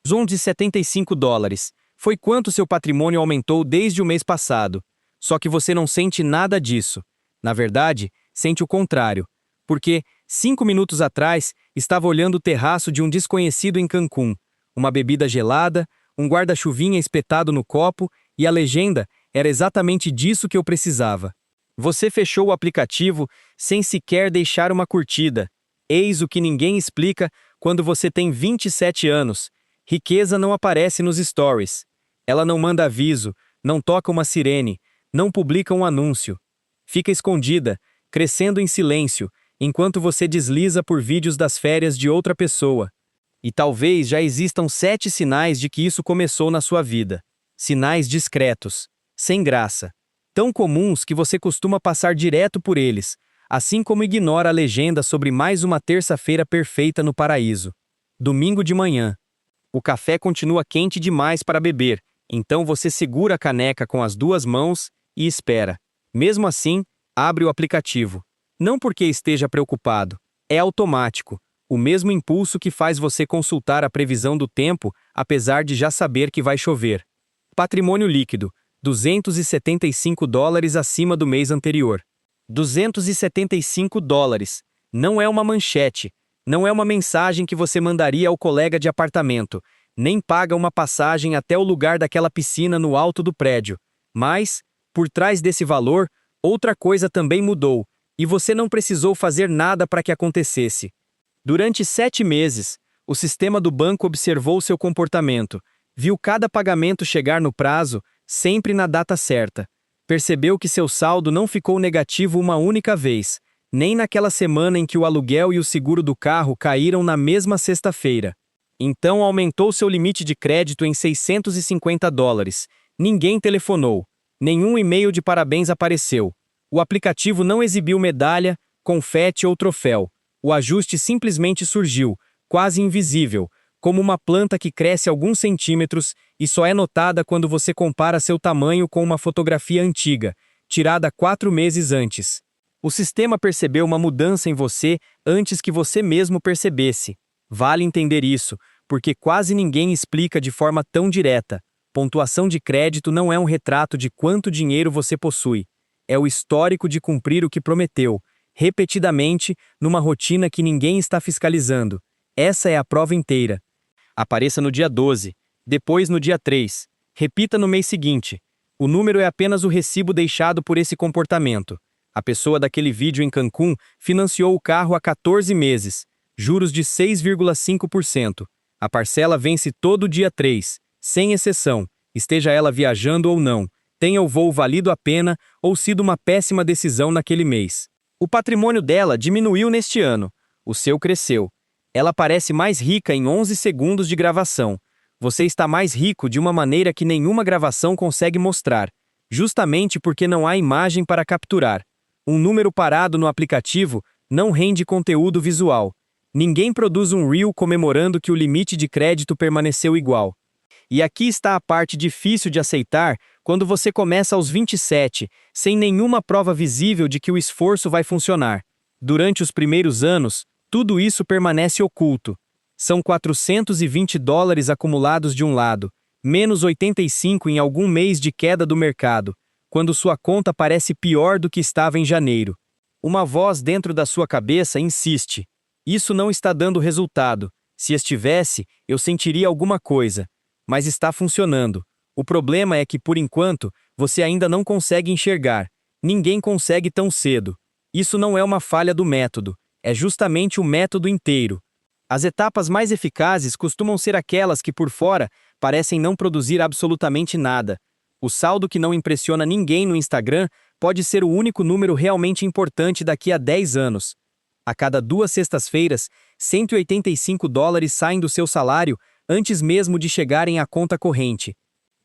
US$ 75. Foi quanto seu patrimônio aumentou desde o mês passado. Só que você não sente nada disso. Na verdade, sente o contrário. Porque, 5 minutos atrás, estava olhando o terraço de um desconhecido em Cancún. Uma bebida gelada, um guarda-chuvinha espetado no copo e a legenda era exatamente disso que eu precisava. Você fechou o aplicativo sem sequer deixar uma curtida. Eis o que ninguém explica quando você tem 27 anos. Riqueza não aparece nos stories. Ela não manda aviso, não toca uma sirene, não publica um anúncio. Fica escondida, crescendo em silêncio, enquanto você desliza por vídeos das férias de outra pessoa. E talvez já existam 7 sinais de que isso começou na sua vida. Sinais discretos, sem graça, tão comuns que você costuma passar direto por eles, assim como ignora a legenda sobre mais uma terça-feira perfeita no paraíso. Domingo de manhã. O café continua quente demais para beber, então você segura a caneca com as 2 mãos e espera. Mesmo assim, abre o aplicativo. Não porque esteja preocupado, é automático, o mesmo impulso que faz você consultar a previsão do tempo, apesar de já saber que vai chover. Patrimônio líquido, $275 acima do mês anterior. $275. Não é uma manchete, não é uma mensagem que você mandaria ao colega de apartamento, nem paga uma passagem até o lugar daquela piscina no alto do prédio. Mas, por trás desse valor, outra coisa também mudou, e você não precisou fazer nada para que acontecesse. Durante 7 meses, o sistema do banco observou seu comportamento, viu cada pagamento chegar no prazo, sempre na data certa. Percebeu que seu saldo não ficou negativo uma única vez, nem naquela semana em que o aluguel e o seguro do carro caíram na mesma sexta-feira. Então aumentou seu limite de crédito em $650. Ninguém telefonou. Nenhum e-mail de parabéns apareceu. O aplicativo não exibiu medalha, confete ou troféu. O ajuste simplesmente surgiu, quase invisível, como uma planta que cresce alguns centímetros e só é notada quando você compara seu tamanho com uma fotografia antiga, tirada 4 meses antes. O sistema percebeu uma mudança em você antes que você mesmo percebesse. Vale entender isso, porque quase ninguém explica de forma tão direta. Pontuação de crédito não é um retrato de quanto dinheiro você possui. É o histórico de cumprir o que prometeu, repetidamente, numa rotina que ninguém está fiscalizando. Essa é a prova inteira. Apareça no dia 12, depois no dia 3. Repita no mês seguinte. O número é apenas o recibo deixado por esse comportamento. A pessoa daquele vídeo em Cancún financiou o carro há 14 meses. Juros de 6,5%. A parcela vence todo dia 3, sem exceção, esteja ela viajando ou não, tenha o voo valido a pena ou sido uma péssima decisão naquele mês. O patrimônio dela diminuiu neste ano. O seu cresceu. Ela parece mais rica em 11 segundos de gravação. Você está mais rico de uma maneira que nenhuma gravação consegue mostrar, justamente porque não há imagem para capturar. Um número parado no aplicativo não rende conteúdo visual. Ninguém produz um reel comemorando que o limite de crédito permaneceu igual. E aqui está a parte difícil de aceitar quando você começa aos 27, sem nenhuma prova visível de que o esforço vai funcionar. Durante os primeiros anos, tudo isso permanece oculto. São $420 acumulados de um lado, menos 85 em algum mês de queda do mercado, quando sua conta parece pior do que estava em janeiro. Uma voz dentro da sua cabeça insiste. Isso não está dando resultado. Se estivesse, eu sentiria alguma coisa. Mas está funcionando. O problema é que, por enquanto, você ainda não consegue enxergar. Ninguém consegue tão cedo. Isso não é uma falha do método. É justamente o método inteiro. As etapas mais eficazes costumam ser aquelas que, por fora, parecem não produzir absolutamente nada. O saldo que não impressiona ninguém no Instagram pode ser o único número realmente importante daqui a 10 anos. A cada 2 sextas-feiras, $185 saem do seu salário antes mesmo de chegarem à conta corrente.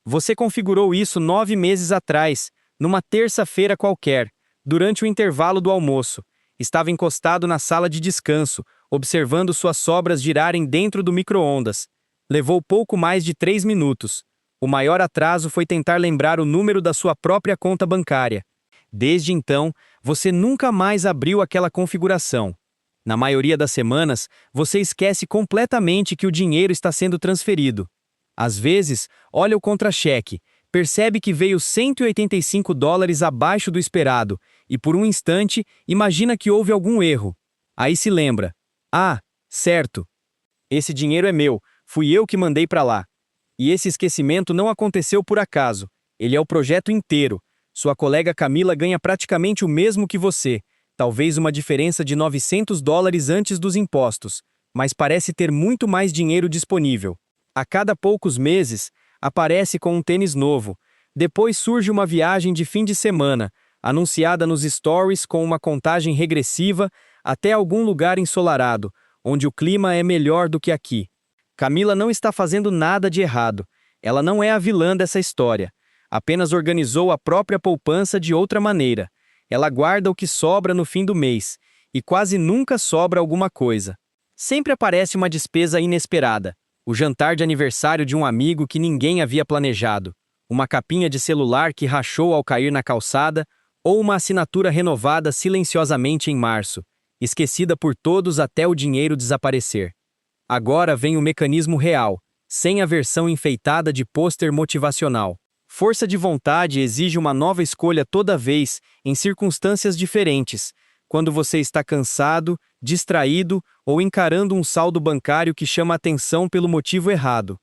Você configurou isso 9 meses atrás, numa terça-feira qualquer, durante o intervalo do almoço. Estava encostado na sala de descanso, observando suas sobras girarem dentro do micro-ondas. Levou pouco mais de 3 minutos. O maior atraso foi tentar lembrar o número da sua própria conta bancária. Desde então, você nunca mais abriu aquela configuração. Na maioria das semanas, você esquece completamente que o dinheiro está sendo transferido. Às vezes, olha o contra-cheque, percebe que veio $185 abaixo do esperado e, por um instante, imagina que houve algum erro. Aí se lembra: ah, certo, esse dinheiro é meu, fui eu que mandei para lá. E esse esquecimento não aconteceu por acaso, ele é o projeto inteiro. Sua colega Camila ganha praticamente o mesmo que você, talvez uma diferença de $900 antes dos impostos, mas parece ter muito mais dinheiro disponível. A cada poucos meses, aparece com um tênis novo. Depois surge uma viagem de fim de semana, anunciada nos stories com uma contagem regressiva até algum lugar ensolarado, onde o clima é melhor do que aqui. Camila não está fazendo nada de errado. Ela não é a vilã dessa história. Apenas organizou a própria poupança de outra maneira. Ela guarda o que sobra no fim do mês, e quase nunca sobra alguma coisa. Sempre aparece uma despesa inesperada. O jantar de aniversário de um amigo que ninguém havia planejado, uma capinha de celular que rachou ao cair na calçada, ou uma assinatura renovada silenciosamente em março, esquecida por todos até o dinheiro desaparecer. Agora vem o mecanismo real, sem a versão enfeitada de pôster motivacional. Força de vontade exige uma nova escolha toda vez, em circunstâncias diferentes, quando você está cansado, distraído ou encarando um saldo bancário que chama atenção pelo motivo errado.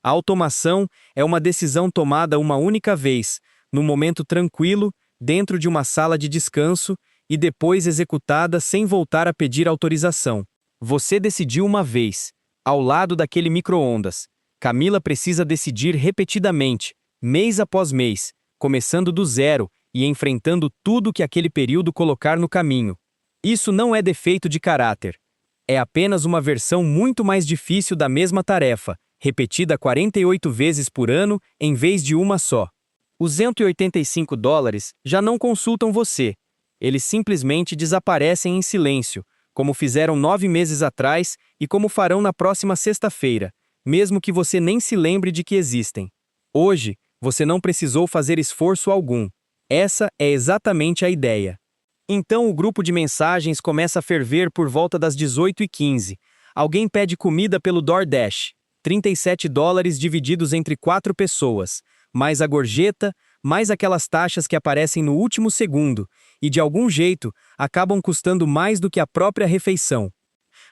A automação é uma decisão tomada uma única vez, num momento tranquilo, dentro de uma sala de descanso, e depois executada sem voltar a pedir autorização. Você decidiu uma vez, ao lado daquele micro-ondas. Camila precisa decidir repetidamente, mês após mês, começando do zero e enfrentando tudo que aquele período colocar no caminho. Isso não é defeito de caráter. É apenas uma versão muito mais difícil da mesma tarefa, repetida 48 vezes por ano em vez de uma só. Os $185 já não consultam você. Eles simplesmente desaparecem em silêncio, como fizeram 9 meses atrás e como farão na próxima sexta-feira, mesmo que você nem se lembre de que existem. Hoje, você não precisou fazer esforço algum. Essa é exatamente a ideia. Então o grupo de mensagens começa a ferver por volta das 18h15. Alguém pede comida pelo DoorDash. $37 divididos entre 4 pessoas, mais a gorjeta, mais aquelas taxas que aparecem no último segundo, e de algum jeito, acabam custando mais do que a própria refeição.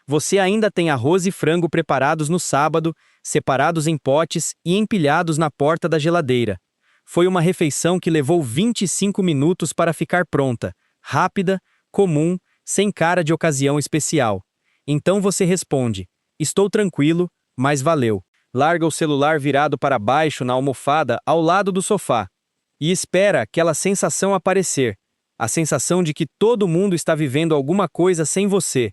Você ainda tem arroz e frango preparados no sábado, separados em potes e empilhados na porta da geladeira. Foi uma refeição que levou 25 minutos para ficar pronta, rápida, comum, sem cara de ocasião especial. Então você responde: estou tranquilo, mas valeu. Larga o celular virado para baixo na almofada ao lado do sofá. E espera aquela sensação aparecer. A sensação de que todo mundo está vivendo alguma coisa sem você.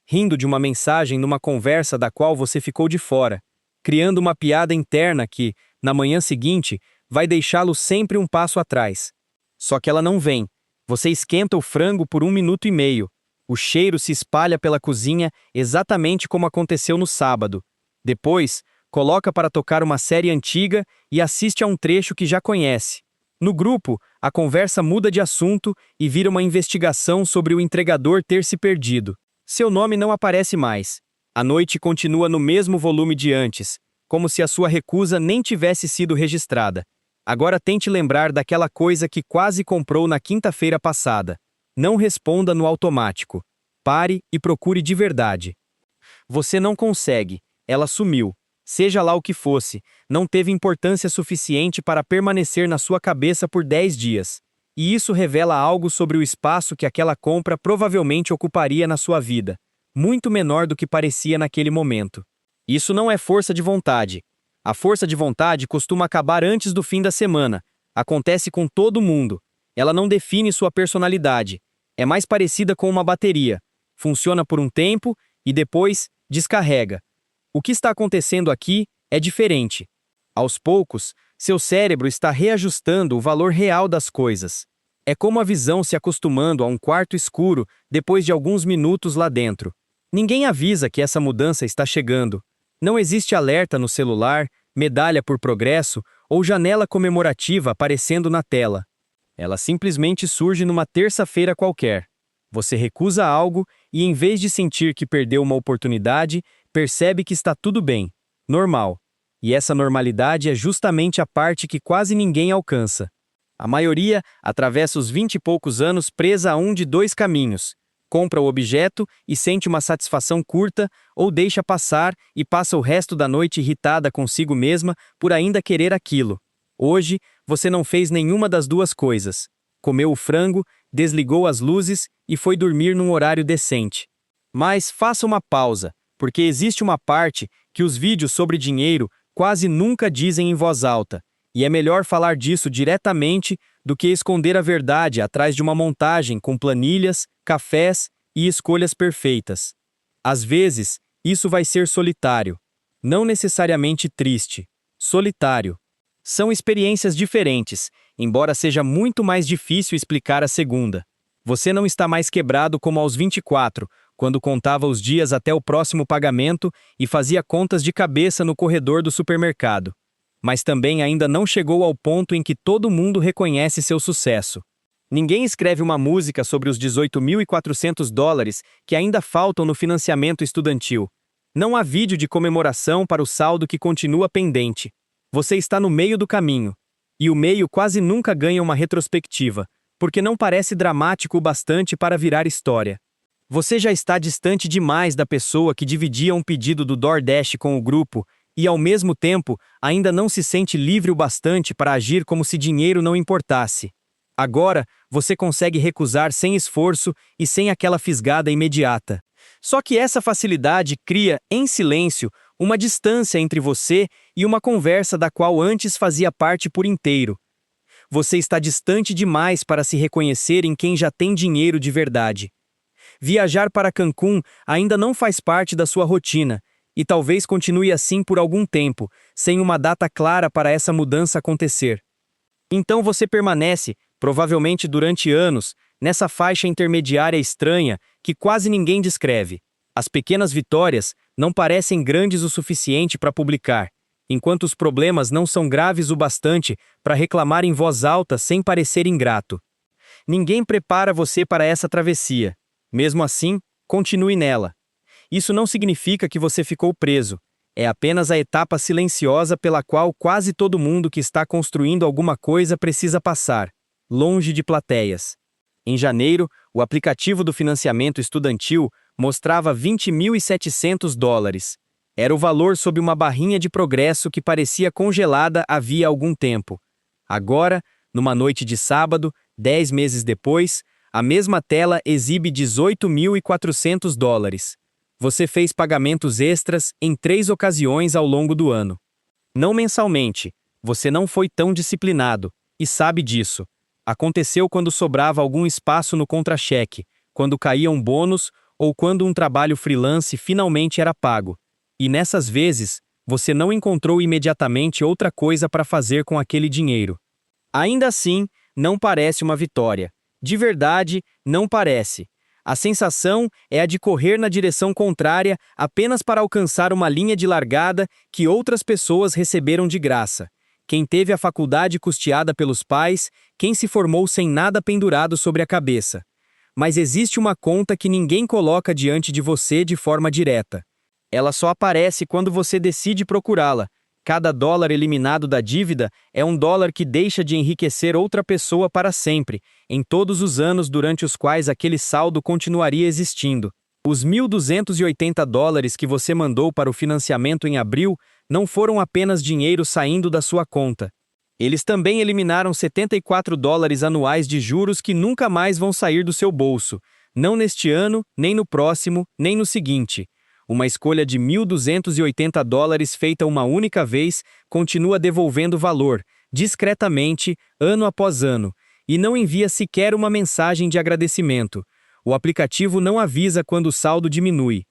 Rindo de uma mensagem numa conversa da qual você ficou de fora. Criando uma piada interna que, na manhã seguinte, vai deixá-lo sempre um passo atrás. Só que ela não vem. Você esquenta o frango por 1 minuto e meio. O cheiro se espalha pela cozinha exatamente como aconteceu no sábado. Depois, coloca para tocar uma série antiga e assiste a um trecho que já conhece. No grupo, a conversa muda de assunto e vira uma investigação sobre o entregador ter se perdido. Seu nome não aparece mais. A noite continua no mesmo volume de antes, como se a sua recusa nem tivesse sido registrada. Agora tente lembrar daquela coisa que quase comprou na quinta-feira passada. Não responda no automático. Pare e procure de verdade. Você não consegue. Ela sumiu. Seja lá o que fosse, não teve importância suficiente para permanecer na sua cabeça por 10 dias. E isso revela algo sobre o espaço que aquela compra provavelmente ocuparia na sua vida, muito menor do que parecia naquele momento. Isso não é força de vontade. A força de vontade costuma acabar antes do fim da semana. Acontece com todo mundo. Ela não define sua personalidade. É mais parecida com uma bateria. Funciona por um tempo e depois descarrega. O que está acontecendo aqui é diferente. Aos poucos, seu cérebro está reajustando o valor real das coisas. É como a visão se acostumando a um quarto escuro depois de alguns minutos lá dentro. Ninguém avisa que essa mudança está chegando. Não existe alerta no celular, medalha por progresso ou janela comemorativa aparecendo na tela. Ela simplesmente surge numa terça-feira qualquer. Você recusa algo e em vez de sentir que perdeu uma oportunidade, percebe que está tudo bem, normal. E essa normalidade é justamente a parte que quase ninguém alcança. A maioria atravessa os 20 e poucos anos presa a um de dois caminhos. Compra o objeto e sente uma satisfação curta, ou deixa passar e passa o resto da noite irritada consigo mesma por ainda querer aquilo. Hoje, você não fez nenhuma das duas coisas. Comeu o frango, desligou as luzes e foi dormir num horário decente. Mas faça uma pausa, porque existe uma parte que os vídeos sobre dinheiro quase nunca dizem em voz alta, e é melhor falar disso diretamente do que esconder a verdade atrás de uma montagem com planilhas, cafés e escolhas perfeitas. Às vezes, isso vai ser solitário. Não necessariamente triste. Solitário. São experiências diferentes, embora seja muito mais difícil explicar a segunda. Você não está mais quebrado como aos 24, quando contava os dias até o próximo pagamento e fazia contas de cabeça no corredor do supermercado. Mas também ainda não chegou ao ponto em que todo mundo reconhece seu sucesso. Ninguém escreve uma música sobre os $18.400 que ainda faltam no financiamento estudantil. Não há vídeo de comemoração para o saldo que continua pendente. Você está no meio do caminho. E o meio quase nunca ganha uma retrospectiva, porque não parece dramático o bastante para virar história. Você já está distante demais da pessoa que dividia um pedido do DoorDash com o grupo e, ao mesmo tempo, ainda não se sente livre o bastante para agir como se dinheiro não importasse. Agora, você consegue recusar sem esforço e sem aquela fisgada imediata. Só que essa facilidade cria, em silêncio, uma distância entre você e uma conversa da qual antes fazia parte por inteiro. Você está distante demais para se reconhecer em quem já tem dinheiro de verdade. Viajar para Cancún ainda não faz parte da sua rotina, e talvez continue assim por algum tempo, sem uma data clara para essa mudança acontecer. Então você permanece, provavelmente durante anos, nessa faixa intermediária estranha que quase ninguém descreve. As pequenas vitórias não parecem grandes o suficiente para publicar, enquanto os problemas não são graves o bastante para reclamar em voz alta sem parecer ingrato. Ninguém prepara você para essa travessia. Mesmo assim, continue nela. Isso não significa que você ficou preso. É apenas a etapa silenciosa pela qual quase todo mundo que está construindo alguma coisa precisa passar, longe de plateias. Em janeiro, o aplicativo do financiamento estudantil mostrava $20.700. Era o valor sob uma barrinha de progresso que parecia congelada havia algum tempo. Agora, numa noite de sábado, 10 meses depois, a mesma tela exibe $18.400. Você fez pagamentos extras em 3 ocasiões ao longo do ano. Não mensalmente. Você não foi tão disciplinado, e sabe disso. Aconteceu quando sobrava algum espaço no contra-cheque, quando caía um bônus ou quando um trabalho freelance finalmente era pago. E nessas vezes, você não encontrou imediatamente outra coisa para fazer com aquele dinheiro. Ainda assim, não parece uma vitória. De verdade, não parece. A sensação é a de correr na direção contrária apenas para alcançar uma linha de largada que outras pessoas receberam de graça. Quem teve a faculdade custeada pelos pais, quem se formou sem nada pendurado sobre a cabeça. Mas existe uma conta que ninguém coloca diante de você de forma direta. Ela só aparece quando você decide procurá-la. Cada dólar eliminado da dívida é um dólar que deixa de enriquecer outra pessoa para sempre, em todos os anos durante os quais aquele saldo continuaria existindo. Os $1.280 que você mandou para o financiamento em abril não foram apenas dinheiro saindo da sua conta. Eles também eliminaram $74 anuais de juros que nunca mais vão sair do seu bolso, não neste ano, nem no próximo, nem no seguinte. Uma escolha de $1.280 feita uma única vez continua devolvendo valor, discretamente, ano após ano, e não envia sequer uma mensagem de agradecimento. O aplicativo não avisa quando o saldo diminui.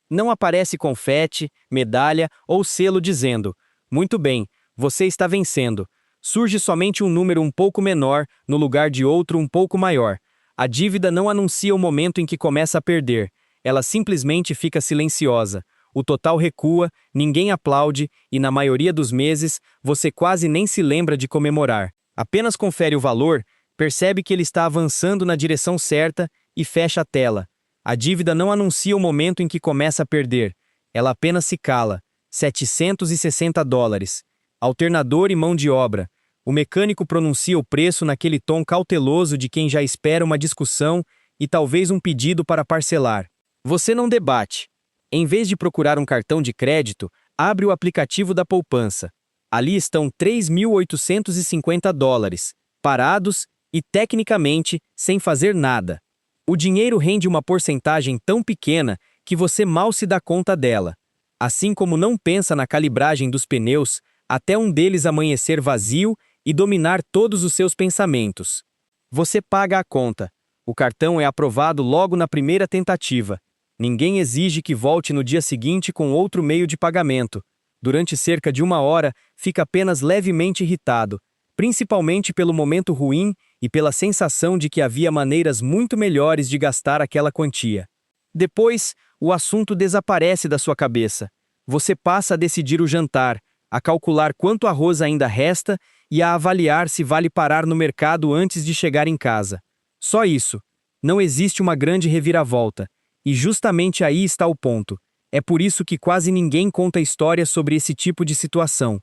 Não aparece confete, medalha ou selo dizendo: "Muito bem, você está vencendo." Surge somente um número um pouco menor no lugar de outro um pouco maior. A dívida não anuncia o momento em que começa a perder. Ela simplesmente fica silenciosa. O total recua, ninguém aplaude e, na maioria dos meses, você quase nem se lembra de comemorar. Apenas confere o valor, percebe que ele está avançando na direção certa e fecha a tela. A dívida não anuncia o momento em que começa a perder. Ela apenas se cala. $760. Alternador e mão de obra. O mecânico pronuncia o preço naquele tom cauteloso de quem já espera uma discussão e talvez um pedido para parcelar. Você não debate. Em vez de procurar um cartão de crédito, abre o aplicativo da poupança. Ali estão $3.850, parados e, tecnicamente, sem fazer nada. O dinheiro rende uma porcentagem tão pequena que você mal se dá conta dela. Assim como não pensa na calibragem dos pneus, até um deles amanhecer vazio e dominar todos os seus pensamentos. Você paga a conta. O cartão é aprovado logo na primeira tentativa. Ninguém exige que volte no dia seguinte com outro meio de pagamento. Durante cerca de 1 hora, fica apenas levemente irritado, principalmente pelo momento ruim e pela sensação de que havia maneiras muito melhores de gastar aquela quantia. Depois, o assunto desaparece da sua cabeça. Você passa a decidir o jantar, a calcular quanto arroz ainda resta e a avaliar se vale parar no mercado antes de chegar em casa. Só isso. Não existe uma grande reviravolta. E justamente aí está o ponto. É por isso que quase ninguém conta histórias sobre esse tipo de situação.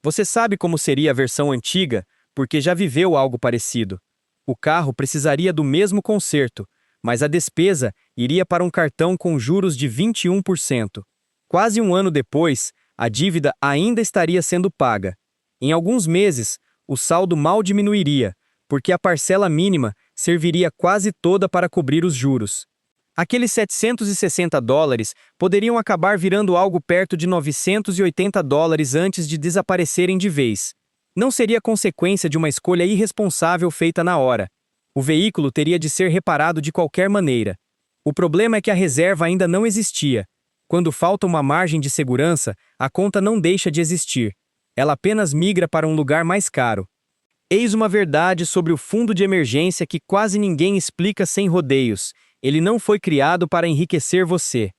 Você sabe como seria a versão antiga, porque já viveu algo parecido. O carro precisaria do mesmo conserto, mas a despesa iria para um cartão com juros de 21%. Quase um ano depois, a dívida ainda estaria sendo paga. Em alguns meses, o saldo mal diminuiria, porque a parcela mínima serviria quase toda para cobrir os juros. Aqueles $760 poderiam acabar virando algo perto de $980 antes de desaparecerem de vez. Não seria consequência de uma escolha irresponsável feita na hora. O veículo teria de ser reparado de qualquer maneira. O problema é que a reserva ainda não existia. Quando falta uma margem de segurança, a conta não deixa de existir. Ela apenas migra para um lugar mais caro. Eis uma verdade sobre o fundo de emergência que quase ninguém explica sem rodeios. Ele não foi criado para enriquecer você.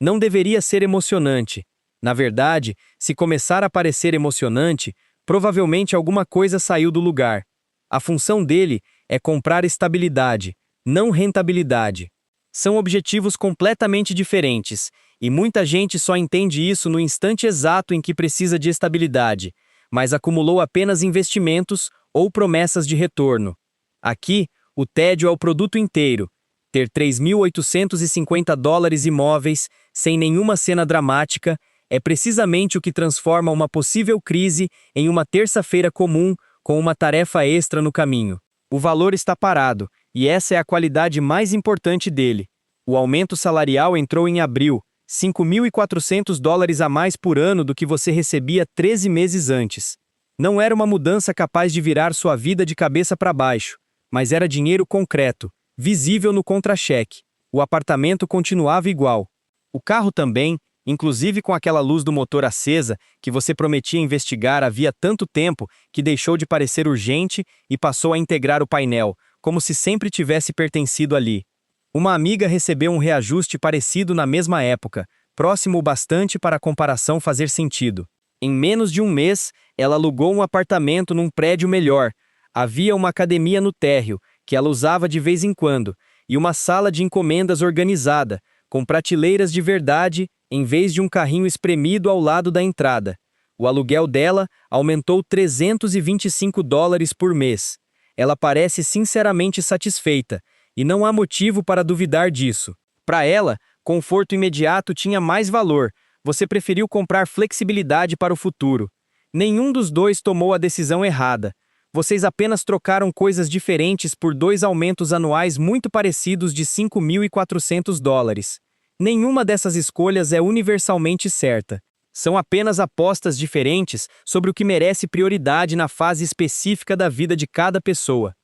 Não deveria ser emocionante. Na verdade, se começar a parecer emocionante, provavelmente alguma coisa saiu do lugar. A função dele é comprar estabilidade, não rentabilidade. São objetivos completamente diferentes, e muita gente só entende isso no instante exato em que precisa de estabilidade, mas acumulou apenas investimentos ou promessas de retorno. Aqui, o tédio é o produto inteiro. Ter $3.850 imóveis, sem nenhuma cena dramática, é precisamente o que transforma uma possível crise em uma terça-feira comum com uma tarefa extra no caminho. O valor está parado, e essa é a qualidade mais importante dele. O aumento salarial entrou em abril, $5.400 a mais por ano do que você recebia 13 meses antes. Não era uma mudança capaz de virar sua vida de cabeça para baixo, mas era dinheiro concreto, visível no contra-cheque. O apartamento continuava igual. O carro também, inclusive com aquela luz do motor acesa que você prometia investigar havia tanto tempo que deixou de parecer urgente e passou a integrar o painel, como se sempre tivesse pertencido ali. Uma amiga recebeu um reajuste parecido na mesma época, próximo o bastante para a comparação fazer sentido. Em menos de um mês, ela alugou um apartamento num prédio melhor. Havia uma academia no térreo, que ela usava de vez em quando, e uma sala de encomendas organizada, com prateleiras de verdade, em vez de um carrinho espremido ao lado da entrada. O aluguel dela aumentou $325 por mês. Ela parece sinceramente satisfeita, e não há motivo para duvidar disso. Para ela, conforto imediato tinha mais valor. Você preferiu comprar flexibilidade para o futuro. Nenhum dos dois tomou a decisão errada. Vocês apenas trocaram coisas diferentes por 2 aumentos anuais muito parecidos de $5.400. Nenhuma dessas escolhas é universalmente certa. São apenas apostas diferentes sobre o que merece prioridade na fase específica da vida de cada pessoa.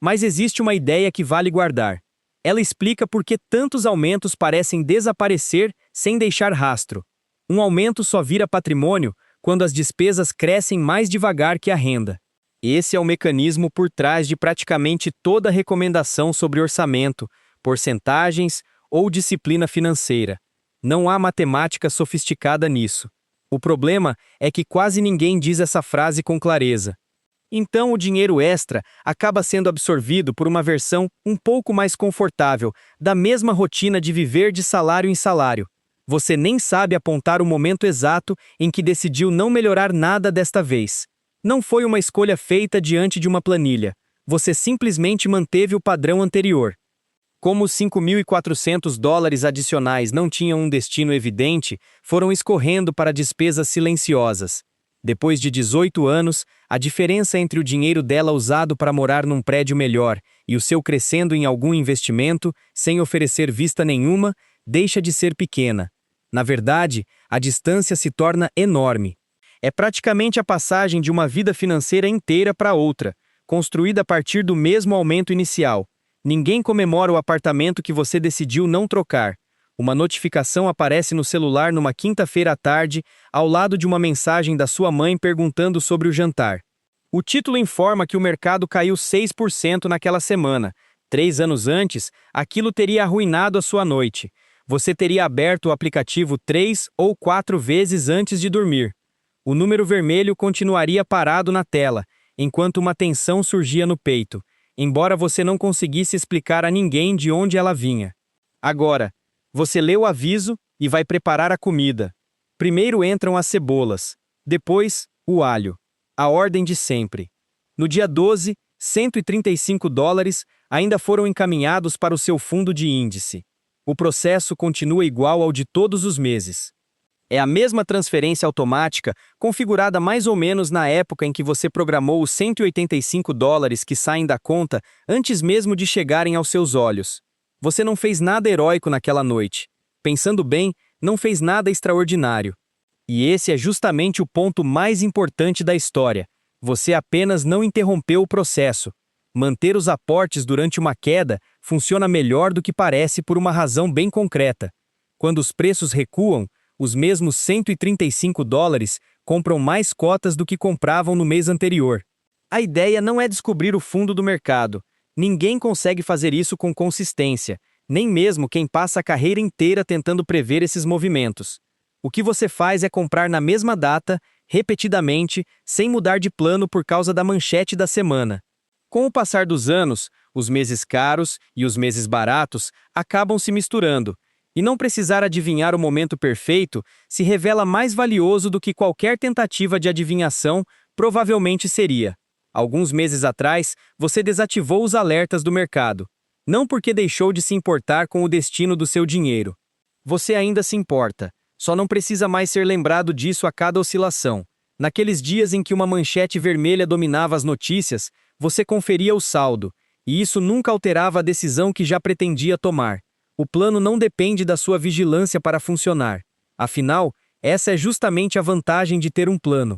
Mas existe uma ideia que vale guardar. Ela explica por que tantos aumentos parecem desaparecer sem deixar rastro. Um aumento só vira patrimônio quando as despesas crescem mais devagar que a renda. Esse é o mecanismo por trás de praticamente toda recomendação sobre orçamento, porcentagens ou disciplina financeira. Não há matemática sofisticada nisso. O problema é que quase ninguém diz essa frase com clareza. Então o dinheiro extra acaba sendo absorvido por uma versão um pouco mais confortável da mesma rotina de viver de salário em salário. Você nem sabe apontar o momento exato em que decidiu não melhorar nada desta vez. Não foi uma escolha feita diante de uma planilha. Você simplesmente manteve o padrão anterior. Como os $5.400 adicionais não tinham um destino evidente, foram escorrendo para despesas silenciosas. Depois de 18 anos, a diferença entre o dinheiro dela usado para morar num prédio melhor e o seu crescendo em algum investimento, sem oferecer vista nenhuma, deixa de ser pequena. Na verdade, a distância se torna enorme. É praticamente a passagem de uma vida financeira inteira para outra, construída a partir do mesmo aumento inicial. Ninguém comemora o apartamento que você decidiu não trocar. Uma notificação aparece no celular numa quinta-feira à tarde, ao lado de uma mensagem da sua mãe perguntando sobre o jantar. O título informa que o mercado caiu 6% naquela semana. 3 anos antes, aquilo teria arruinado a sua noite. Você teria aberto o aplicativo 3 ou 4 vezes antes de dormir. O número vermelho continuaria parado na tela, enquanto uma tensão surgia no peito, embora você não conseguisse explicar a ninguém de onde ela vinha. Agora, você lê o aviso e vai preparar a comida. Primeiro entram as cebolas, depois o alho. A ordem de sempre. No dia 12, $135 ainda foram encaminhados para o seu fundo de índice. O processo continua igual ao de todos os meses. É a mesma transferência automática, configurada mais ou menos na época em que você programou os $185 que saem da conta antes mesmo de chegarem aos seus olhos. Você não fez nada heróico naquela noite. Pensando bem, não fez nada extraordinário. E esse é justamente o ponto mais importante da história. Você apenas não interrompeu o processo. Manter os aportes durante uma queda funciona melhor do que parece por uma razão bem concreta. Quando os preços recuam, os mesmos $135 compram mais cotas do que compravam no mês anterior. A ideia não é descobrir o fundo do mercado. Ninguém consegue fazer isso com consistência, nem mesmo quem passa a carreira inteira tentando prever esses movimentos. O que você faz é comprar na mesma data, repetidamente, sem mudar de plano por causa da manchete da semana. Com o passar dos anos, os meses caros e os meses baratos acabam se misturando, e não precisar adivinhar o momento perfeito se revela mais valioso do que qualquer tentativa de adivinhação provavelmente seria. Alguns meses atrás, você desativou os alertas do mercado. Não porque deixou de se importar com o destino do seu dinheiro. Você ainda se importa, só não precisa mais ser lembrado disso a cada oscilação. Naqueles dias em que uma manchete vermelha dominava as notícias, você conferia o saldo, e isso nunca alterava a decisão que já pretendia tomar. O plano não depende da sua vigilância para funcionar. Afinal, essa é justamente a vantagem de ter um plano.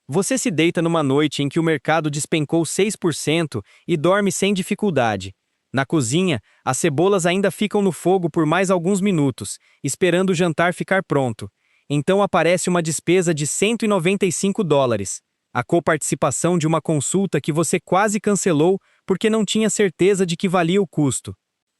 Você se deita numa noite em que o mercado despencou 6% e dorme sem dificuldade. Na cozinha, as cebolas ainda ficam no fogo por mais alguns minutos, esperando o jantar ficar pronto. Então aparece uma despesa de $195. A coparticipação de uma consulta que você quase cancelou porque não tinha certeza de que valia o custo.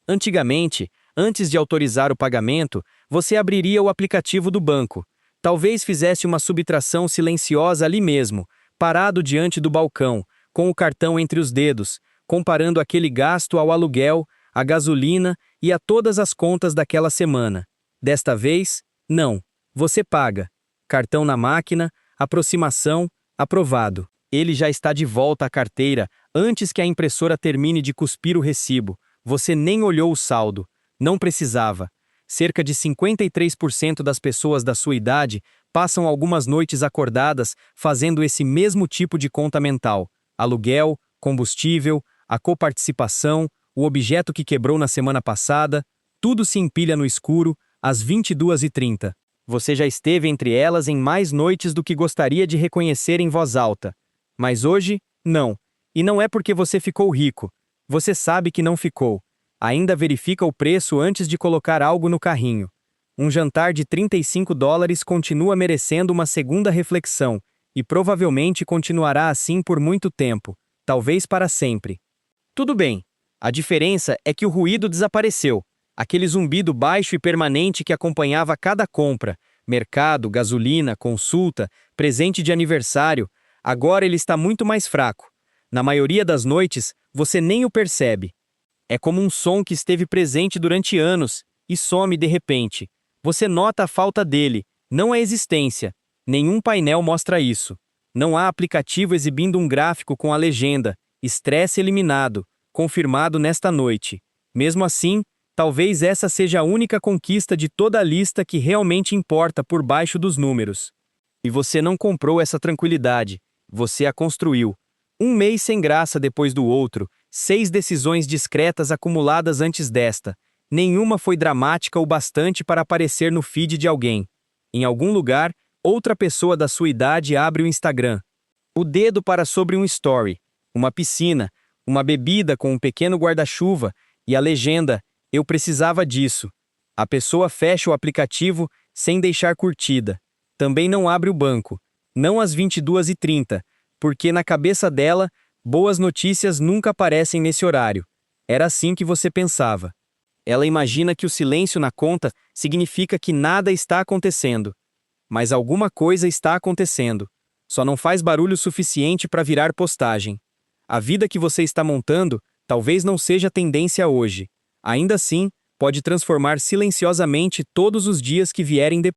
Antigamente, antes de autorizar o pagamento, você abriria o aplicativo do banco. Talvez fizesse uma subtração silenciosa ali mesmo, parado diante do balcão, com o cartão entre os dedos, comparando aquele gasto ao aluguel, à gasolina e a todas as contas daquela semana. Desta vez, não. Você paga. Cartão na máquina, aproximação, aprovado. Ele já está de volta à carteira antes que a impressora termine de cuspir o recibo. Você nem olhou o saldo. Não precisava. Cerca de 53% das pessoas da sua idade passam algumas noites acordadas fazendo esse mesmo tipo de conta mental. Aluguel, combustível, a coparticipação, o objeto que quebrou na semana passada, tudo se empilha no escuro, às 22h30. Você já esteve entre elas em mais noites do que gostaria de reconhecer em voz alta. Mas hoje, não. E não é porque você ficou rico. Você sabe que não ficou. Ainda verifica o preço antes de colocar algo no carrinho. Um jantar de $35 continua merecendo uma segunda reflexão, e provavelmente continuará assim por muito tempo, talvez para sempre. Tudo bem. A diferença é que o ruído desapareceu. Aquele zumbido baixo e permanente que acompanhava cada compra, mercado, gasolina, consulta, presente de aniversário, agora ele está muito mais fraco. Na maioria das noites, você nem o percebe. É como um som que esteve presente durante anos e some de repente. Você nota a falta dele, não a existência. Nenhum painel mostra isso. Não há aplicativo exibindo um gráfico com a legenda "Estresse eliminado", confirmado nesta noite. Mesmo assim, talvez essa seja a única conquista de toda a lista que realmente importa por baixo dos números. E você não comprou essa tranquilidade, você a construiu. Um mês sem graça depois do outro, 6 decisões discretas acumuladas antes desta. Nenhuma foi dramática o bastante para aparecer no feed de alguém. Em algum lugar, outra pessoa da sua idade abre o Instagram. O dedo para sobre um story, uma piscina, uma bebida com um pequeno guarda-chuva e a legenda "Eu precisava disso". A pessoa fecha o aplicativo sem deixar curtida. Também não abre o banco, não às 22h30, porque na cabeça dela, boas notícias nunca aparecem nesse horário. Era assim que você pensava. Ela imagina que o silêncio na conta significa que nada está acontecendo. Mas alguma coisa está acontecendo. Só não faz barulho suficiente para virar postagem. A vida que você está montando talvez não seja tendência hoje. Ainda assim, pode transformar silenciosamente todos os dias que vierem depois.